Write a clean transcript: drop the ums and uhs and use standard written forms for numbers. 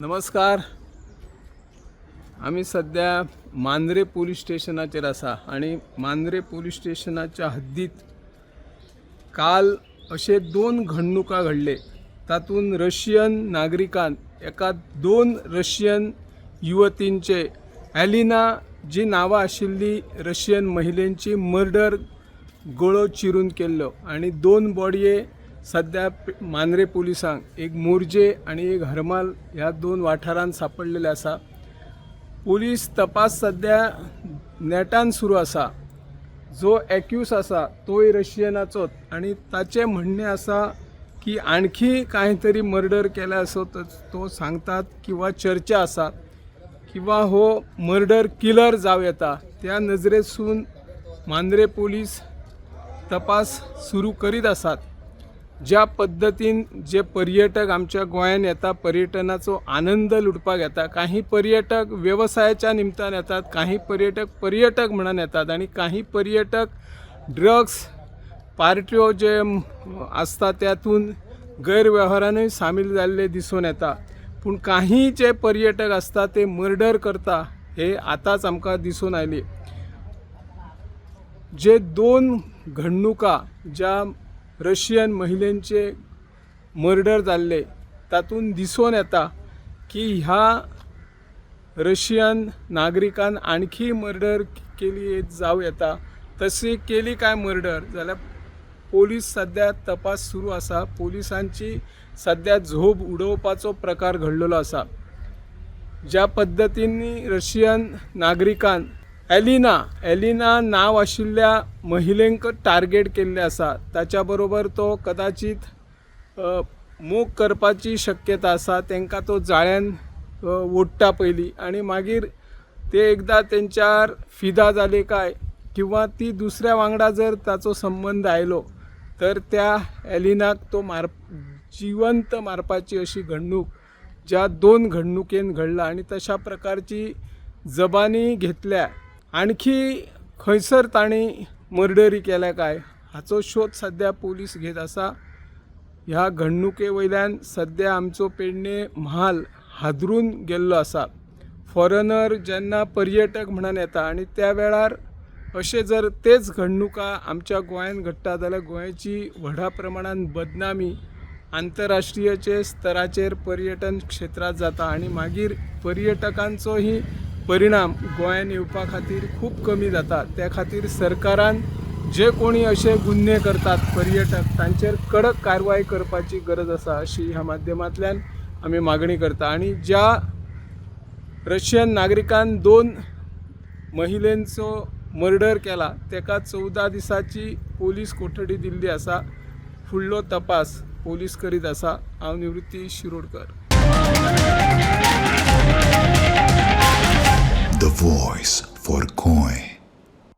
नमस्कार. आम्ही सध्या मांद्रे पोलीस स्टेशनाचेर आसा आणि मांद्रे पोलीस स्टेशनाच्या हद्दीत काल असे दोन घडणुका घडले. तातून रशियन नागरिकान एका दोन रशियन युवतींचे एलिना जी नावा आशिल्ली रशियन महिलेची मर्डर गळो चिरून केल्लो आणि दोन बॉडये सध्या मांद्रे पोलिसांक एक मोर्जे आणि एक हरमाल ह्या दोन वाठारांत सापडलेले आसा. पोलीस तपास सध्या नेटान सुरू आसा. जो एक्यूज आसा तोय रशियनाचोच आणि ताचे म्हणणे आसा की आणखी काहीतरी मर्डर केला असो तो सांगतात किंवा चर्चा आसा किंवा हो मर्डर किलर जाव येता. त्या नजरेसून मांद्रे पोलीस तपास सुरू करीत आसात. ज्या पद्धतीन जे पर्यटक आमच्या गोंयांत येता, पर्यटनाचो आनंद लुटपाक येता, काही पर्यटक व्यवसायाच्या निमतान येतात, काही पर्यटक म्हणून येतात आणि काही पर्यटक ड्रग्स पार्ट्यो जे आसता त्यातून गैरव्यवहारानूय सामील जाल्ले दिसून येता. पूण काही जे पर्यटक आसता ते मर्डर करता हे आतांच आमकां दिसून आयली. जे दोन घडणुका ज्या रशियन महिलेचे मर्डर जाल्ले तातून दिसून येता की ह्या रशियन नागरिकान आणखी मर्डर केली जाव येता. तशी केली काय मर्डर जाल्यार पोलीस सध्या तपास सुरू आसा. पोलिसांची सध्या झोप उडोवपाचो प्रकार घडलेलो आसा. ज्या पद्धतींनी रशियन नागरिकान एलिना नाव आशिल्ल्या महिलेंक टार्गेट केल्ले आसा, ताच्या बरोबर तो कदाचित मोग करपाची शक्यता आसा. तांकां तो जाळ्यान ओडटा पयलीं आणि मागीर ते एकदा तेंच्यार फिदा जाले काय किंवा ती दुसऱ्या वांगडा जर ताचो संबंध आयलो तर त्या एलिनाक तो जिवंत मारपाची अशी घडणूक ज्या दोन घडणुकेन घडला आणि तशा प्रकारची जबानी घेतल्या. आणखी खंयसर ताणी मर्डरी केल्या काय हाचो शोध सध्या पोलीस घेत आसा. ह्या घडणुके वयल्यान सध्या आमचो पेडणे म्हाल हादरून गेल्लो आसा. फॉरेनर जेन्ना पर्यटक म्हणून येता आणि त्या वेळार अशे जर तेच घडणुका आमच्या गोंयांत घडटा जाल्यार गोंयची व्हडा प्रमाणान बदनामी आंतरराष्ट्रीय स्तराचेर पर्यटन क्षेत्रात जाता आणि मागीर पर्यटकांचोही परिणाम गोंयांत येवपा खातीर खूब कमी जाता. त्या खातीर सरकारान जे कोणी असे गुन्हे करतात पर्यटक तांचेर कडक कारवाई करपाची गरज आसा अशी ह्या माध्यमांतल्यान आमी मागणी करता. आणि ज्या रशियन नागरिकान दोन महिलेंचो मर्डर केला ताका 14 दिसाची पोलीस कोठडी दिल्ली आसा. फुडलो तपास पोलीस करीत आसा. हांव निवृत्ती शिरोडकर.